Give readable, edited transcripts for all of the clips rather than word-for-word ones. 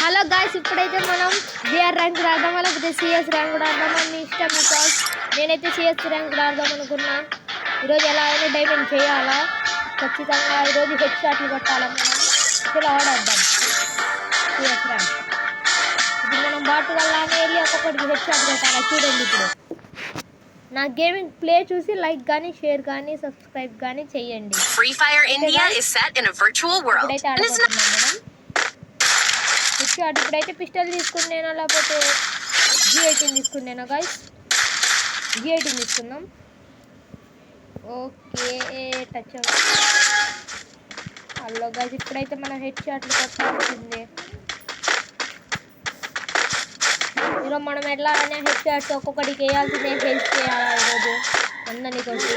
Hello guys, ఇప్పుడైతే మనం BR rank రాద్దామా లేకపోతే సిఎస్ ర్యాంక్ కూడా ఆడదామని బికాజ్ నేనైతే సిఎస్ ర్యాంక్ ఆడదాం అనుకున్నా. ఈరోజు ఎలా అయినా డైమండ్ చేయాలా, ఖచ్చితంగా ఈరోజు హెడ్ షాట్లు కొట్టాలా. మనం ఇలా ఆడేద్దాం సిఎస్ ర్యాంక్. ఇప్పుడు మనం బాటు వల్లనే వెళ్ళి ఒక్కొక్కటికి హెడ్ షాట్ కొట్టాలా. చూడండి, ఇప్పుడు నా గేమింగ్ ప్లే చూసి లైక్ కానీ షేర్ కానీ సబ్స్క్రైబ్ కానీ చేయండి. Free Fire India is set in a virtual world. ఇప్పుడైతే ఆడుకుంటున్నాం మనం హెడ్ షాట్. ఇప్పుడైతే పిస్టల్ తీసుకున్నాను, లేకపోతే G18 తీసుకున్నాను గాయ్స్. G18 తీసుకుందాం. ఓకే, టచ్ హలో గాయ్స్, ఇప్పుడైతే మనం హెడ్ షాట్లు కొట్టాల్సిందే. ఈరోజు మనం ఎట్లా అయినా హెడ్ షాట్స్ ఒక్కొక్కటికి వేయాల్సిందే. హెల్ప్ చేయాలి ఈరోజు అందరినీ కొట్టి.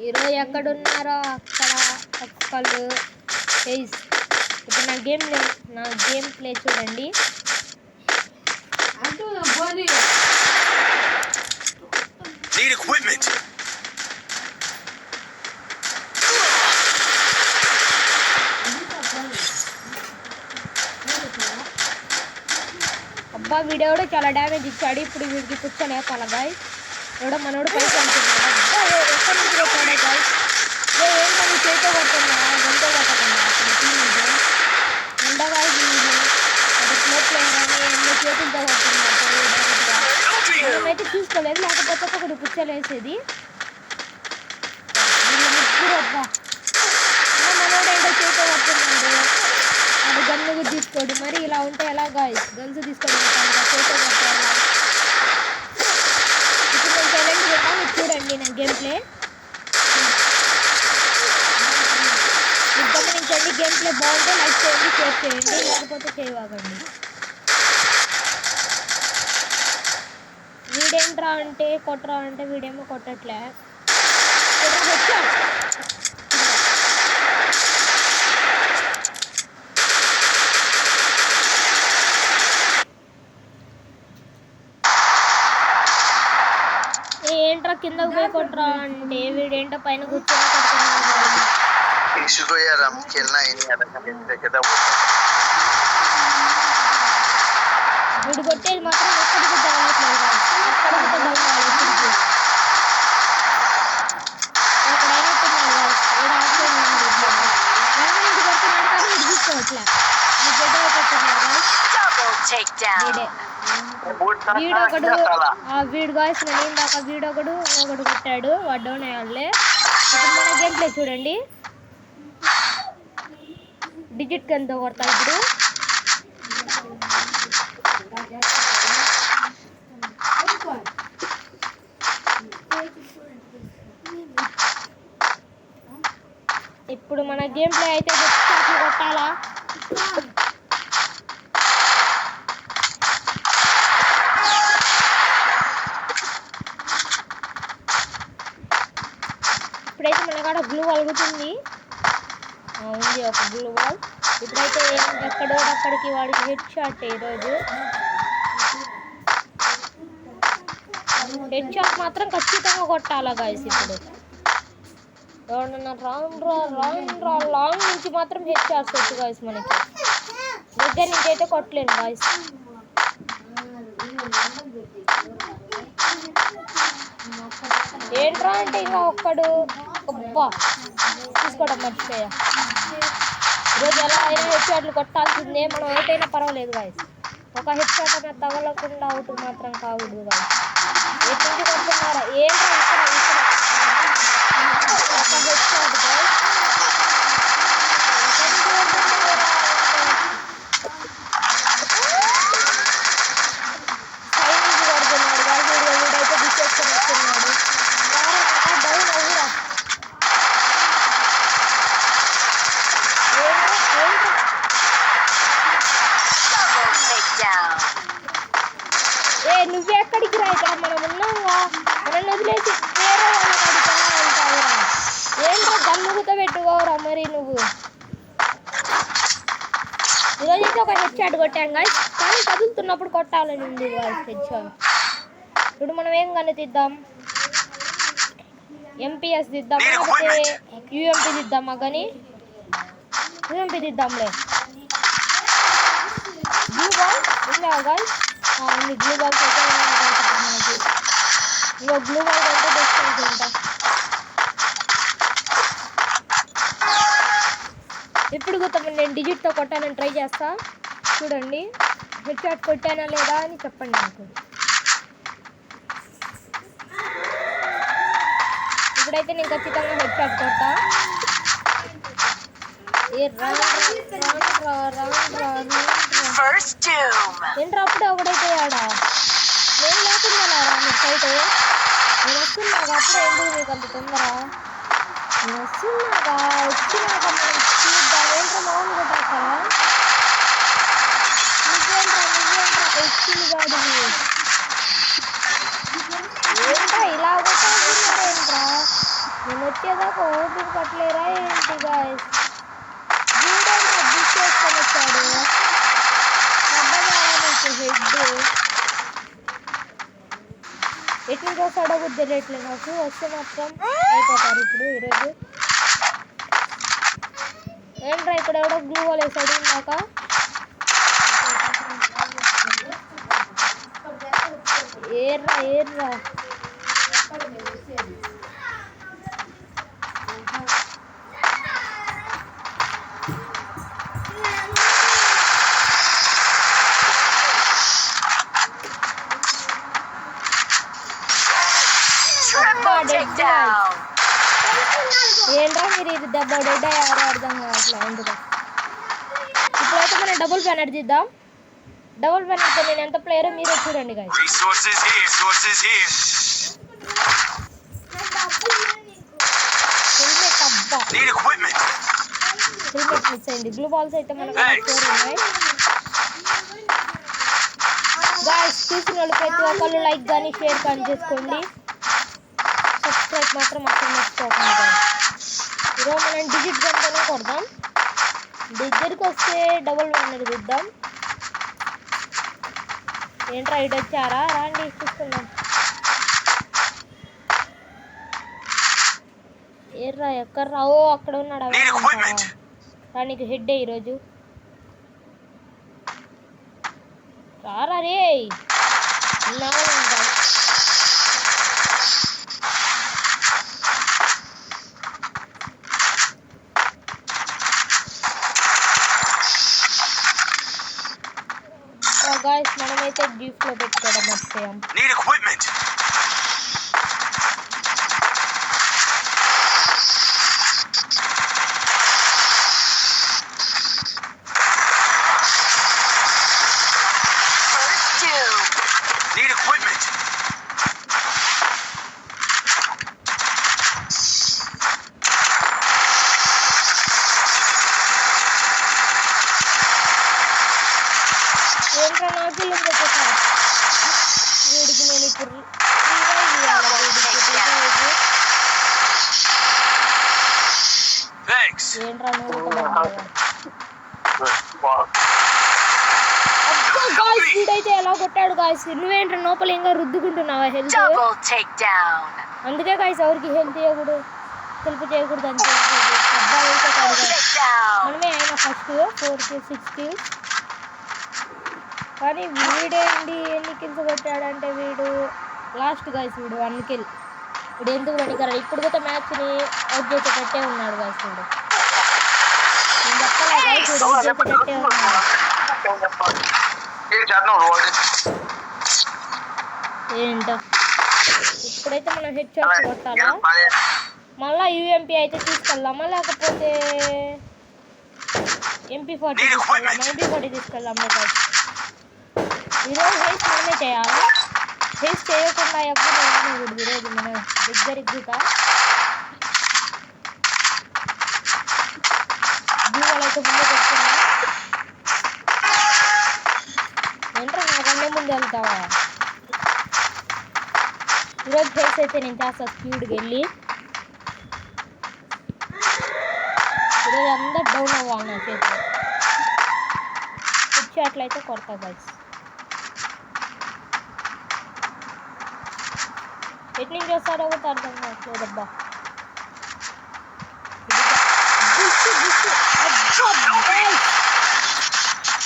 ఈరోజు ఎక్కడున్నారో అక్కడ ఒక్కళ్ళు ఫేస్. ఇప్పుడు నా గేమ్ ప్లే చూడండి. Need equipment. అబ్బా, వీడియో కూడా చాలా డ్యామేజ్ ఇచ్చాడు. ఇప్పుడు వీడికి కూర్చోలేపాల గాయ్స్. ఎవడో మనోడు పైకి అనుకున్నాడు. అబ్బా, ఎక్కడి నుంచి కొట్టాడే గాయ్స్. ఏంటని చేతో కొట్టున్నా, గంటో కొట్టకుండా ఉండగా అది స్లోప్ కానీ ఎన్నో చేతులతో కొట్టున్నాడు. మేమైతే చూసుకోలేదు, లేకపోతే ఒకటి కూర్చోలేసేది. ముగ్గురు అబ్బా, మనోడు ఏంటో చేతో కొట్టున్నాడు. అది గన్ను తీసుకోడు. మరి ఇలా ఉంటే ఎలా గాయ్స్? గన్స్ తీసుకోవడం చేతో కొట్టాలా. ఇప్పుడు నేను సైలెంట్ పెట్టాను. చూడండి నా గేమ్ ప్లే. గమనించండి, గేమ్ ప్లే బాగుంటే లైక్ చేయండి, షేర్ చేయండి, లేకపోతే చేయవాగండి. వీడేంట్రా అంటే కొట్టరా అంటే వీడేమో కొట్టట్లే. ఏంట్రా కిందకు పోయి కొట్టరా అంటే వీడేంటో పైన కూర్చొని కొడుతున్నాడు. వీడు కొట్టేది మాత్రం ఎక్కడికి తగలట్లేదు. ఎక్కడికి తగలవాలి. అక్కడ అయినట్టున్నాడు. వీడు ఆఫ్లైన్ నుంచి కొడుతున్నాడు కానీ వీడు తీసుకోవట్లే. వీడు గాయస్ నేను దాకా వీడొకడు కొట్టాడు. వాడు డౌన్ అయ్యాలే. ఇప్పుడు మన గేమ్ ప్లే చూడండి. డిజిట్ ఎంతో కొడతా. ఇప్పుడు ఇప్పుడు మన గేమ్ ప్లే అయితే కొట్టాలా. ఇప్పుడైతే మన కాడ గ్లూ కలుగుతుంది. ఉంది ఒక గ్లూ వాల్. ఇప్పుడైతే ఎక్కడికి వాడికి హెడ్ షాట్. ఈరోజు హెడ్ షాట్ మాత్రం ఖచ్చితంగా కొట్టాలా గాయస్. ఇప్పుడు ఎవరన్నా లాంగ్ నుంచి మాత్రం హెడ్ షాట్స్ వచ్చు గాయస్. మనకి దగ్గర నుంచి అయితే కొట్టలేను గాయస్. ఏంట్రా అంటే ఇంకా ఒక్కడు అబ్బా తీసుకోవడం మర్చిపోయా. ఈరోజు ఎలా అయినా హెడ్ షాట్లు కొట్టాల్సిందే. మనం అవుట్ అయినా పర్వాలేదు గాయస్. ఒక హెడ్ షాట్ అనేది తగలకుండా అవుట్ మాత్రం కావద్దు గాయస్. ఎటు నుంచి కొడుతున్నారా ఏంట్రా? ఇక్కడ ఒక హెడ్ షాట్ గాయస్. సైన్స్ కొడుతున్నాడు గాయస్. వీడైతే డిస్ట్రాక్షన్ వస్తున్నాడు. డౌన్ అవురా. నువ్వే ఎక్కడికి రా? ఇక్కడ మనం ఉన్నావుగా. మనం వదిలేసి వేరే వాళ్ళ కాడికి ఉంటావురా. ఏంట్రా గన్నుగుతో పెట్టుకోవురా మరి నువ్వు. ఈరోజైతే ఒక హెడ్ షాట్ కొట్టాం గాయస్, కానీ కదులుతున్నప్పుడు కొట్టాలని ఉంది గాయస్ హెడ్ షాట్. ఇప్పుడు మనం ఏం గన్ను తీద్దాం? ఎంపీఎస్ తీద్దామా లేకపోతే యూఎంపీ తీద్దామా? కానీ యూఎంపీ తీద్దాంలే. బ్లూ బాల్ ఉందా గైస్? ఉంది, బ్లూ బాల్స్ అయితే మనకి ఇంకో బ్లూ బాల్ కంటే బెస్ట్ అనుకుంటా. ఇప్పుడు గుర్తమండి, నేను డిజిట్తో కొట్టాలని ట్రై చేస్తా. చూడండి హెడ్ షాట్ కొట్టానా లేదా అని చెప్పండి నాకు. ఇప్పుడైతే నేను ఖచ్చితంగా హెడ్ షాట్ కొట్టా. ఏంట్రా అప్పుడే ఒకడైపోయాడా? నేను లేకుండా మీరు ఫైట్. నేను వస్తున్నాగా, అప్పుడే ఎందుకు మీకు అంత తొందర? నేను వస్తున్నాగా, వచ్చినాక మనం చూద్దాం. ఏంట్రా మామూలు కొట్టేస్తారా? నువ్వేంట్రా ఎక్కిలు గాడివి? ఏంట్రా ఇలా కొట్టేస్తున్నారేంట్రా? నేను వచ్చేదాకా ఓపిక పట్టలేరా ఏంటి గాయస్? వీడేంట్రా బుక్ చేసుకొని వచ్చాడు? హెడ్ ఎట్లా వస్తాడో కూడా తెలియట్లేదు నాకు. వస్తే మాత్రం అయిపోతారు ఇప్పుడు ఈరోజు. ఏంట్రా ఇక్కడ ఎవడో గ్లూ వాల్ వేసాడు ఇందాక. ఏర్రా ఏర్రా ఏంట్రా మీరు ఇది దెబ్బ డెడ్ అయ్యారో అర్థం కావట్లే ఎందుకు. ఇప్పుడైతే మనం డబుల్ బ్యానర్ తీద్దాం. డబుల్ బ్యానర్తో నేను ఎంత ప్లేయరో మీరే చూడండి గాయ్స్. హెల్మెట్ అబ్బా, హెల్మెట్ మిస్ అయింది. గ్లూ బాల్స్ అయితే మనకు ఉన్నాయి గాయ్స్. చూసిన వాళ్ళు ప్రతి ఒక్కళ్ళు లైక్ కానీ షేర్ కానీ చేసుకోండి. సబ్స్క్రైబ్ మాత్రం అసలు మర్చిపోకండి. ఈరోజు మనం డిజిట్ గన్తోనే కొడదాం. దగ్గరికి వస్తే డబుల్ బ్యానర్ తీద్దాం. ఏంట్రా ఇటు వచ్చారా? రాండి చూస్తున్నాం. ఏర్రా ఎక్కడ్రా? ఓ అక్కడ ఉన్నాడు. నీకు హెడ్ ఈరోజు రారా రే. గాయ్స్ మనమైతే గిఫ్ట్లో పెట్టుకోవడం మర్చిపోయాం. ఏంట్రా నాకు వీడికి నేను ఇప్పుడు ఏంట్రా వీడైతే ఎలా కొట్టాడు గాయస్. నువ్వేంట్రా లోపల ఇంకా రుద్దుకుంటున్నావా హెల్త్? అందుకే గాయస్ ఎవరికి హెల్త్ ఇవ్వకూడదు, హెల్ప్ చేయకూడదు అని మనమే అయినా ఫస్ట్ 4 kills 6 kills. కానీ వీడేంటి ఎన్ని కిల్స్ కొట్టాడంటే వీడు లాస్ట్ గాయస్. వీడు 1 kill. వీడు ఎందుకు పనికరాడు? ఇప్పుడు కూడా మ్యాచ్ని అవుట్ చేసేటట్టే ఉన్నాడు గాయస్. వీడు నేను చెప్పలే గాయస్, వీడు అవుట్ చేసేటట్టే ఉన్నాడు. ఏంటో ఇప్పుడైతే మనం హెడ్ షాట్స్ కొట్టాలా? మళ్ళీ యూఎంపీ అయితే తీసుకెళ్దామా లేకపోతే MP40 తీసుకెళ్దామా? MP40 తీసుకెళ్దామా guys. ఈరోజు హెల్త్ మనమే చేయాలా? హెల్త్ చేయకుండా ఎప్పుడు రాకూడదు. ఈరోజు మనం దగ్గరికి బ్లూ వాల్ అయితే ముందే పెట్టుకున్నా. ఏంట్రా నాకన్నా ముందు వెళ్తావా? ఈరోజు హెల్త్ అయితే నేను చేస్తా స్పీడ్కి వెళ్ళి. ఈరోజు అందరు డౌన్ అవ్వాలి నా చేతిలో. ఇచ్చేట్లయితే కొడతా గైస్. ఎటు నుంచి వస్తాడో కూడా అర్థం కావట్లేదబ్బా.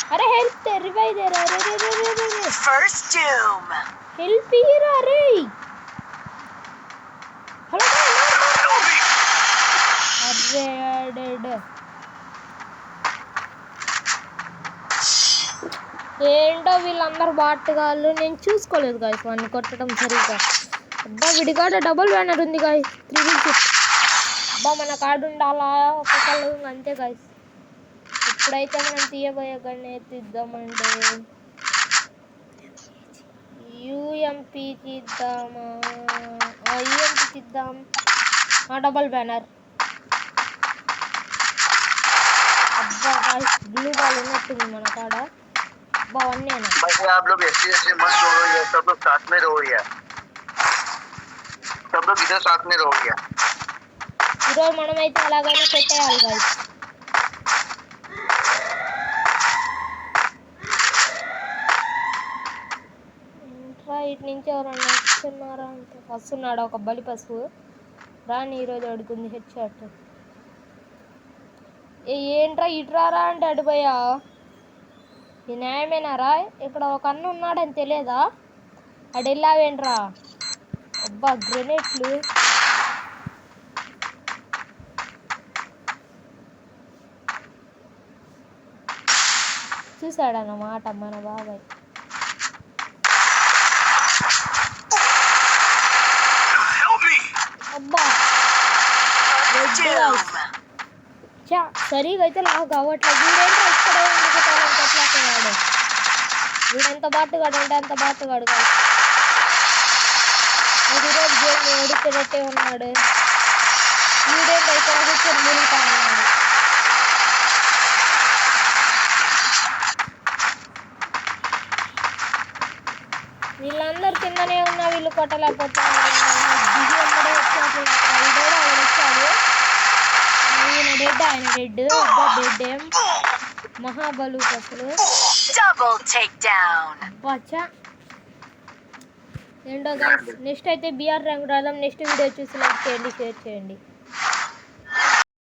అరే హెల్ప్ రివైవ్ దేరా రే రే రే రే రే First doom. హెల్ప్ ఇయరా రే హలో అరే డెడ్ ఏంటో వీళ్ళందరూ బాటగాళ్ళు నేను చూసుకోలేదు గాయస్ వాడిని కొట్టడం సరిగ్గా అబ్బా విడిగాడ డబుల్ బ్యానర్ ఉంది గాయస్ 3v6 అబ్బా మన కార్డు ఉండాలా ఒక్కొక్కళ్ళు అంతే గాయస్ ఇప్పుడైతే మనం తీయబోయే గన్నే తీద్దామంటే యూఎంపీ తీద్దామా యూఎంపీ తీద్దాం డబుల్ బ్యానర్ అబ్బా గాయస్ బ్లూ బాల్ ఉన్నట్టుంది మన కాడ అబ్బా అన్నేనా भाई आप लोग ऐसे ऐसे मत रहो यार सब लोग साथ में रहो यार सब लोग इधर साथ में रहो यार ఈరోజు మనమైతే ఎలాగైనా పెట్టేయాలి గాయస్ ఇటు నుంచి ఎవరన్నా వస్తున్నారా అంటే వస్తున్నాడు ఒక బలి పసుపు రాని ఈరోజు అడుగుతుంది హెడ్ షాట్ ఏంట్రా ఇటు రారా అంటే అడిపోయా ఈ న్యాయమేనారా ఇక్కడ ఒక అన్న ఉన్నాడని తెలియదా అటు వెళ్ళావేంట్రా అబ్బా గ్రెనేట్లు చూశాడన్నమాట మన బాబాయ్ Help me! అబ్బా First doom. చా సరిగా అయితే నాకు కావట్లేదు వీడేంటో ఇక్కడే ఉండిపోతాను కొట్లాడుతున్నాడు వీడెంత బాటుగాడు అంటే అంత బాటుగాడు కాదు ఈరోజు గేమ్ ఓడిపోయినట్టే ఉన్నాడు వీడేంటో ఇక్కడ కూర్చొని మురుగుతా ఉన్నాడు వీళ్ళందరూ కిందనే ఉన్నా వీళ్ళు కొట్టలేకపోతున్నారు దిగి అమ్మడే వచ్చాడు ఆయన వచ్చాడు ఆయన డెడ్ అబ్బా డెడ్ ఏం మహాబలు అసలు Double takedown. అబ్బా ఏంటో గైస్ నెక్స్ట్ అయితే బిఆర్ ర్యాంక్ రాదాం నెక్స్ట్ వీడియో చూసి లైక్ చేయండి షేర్ చేయండి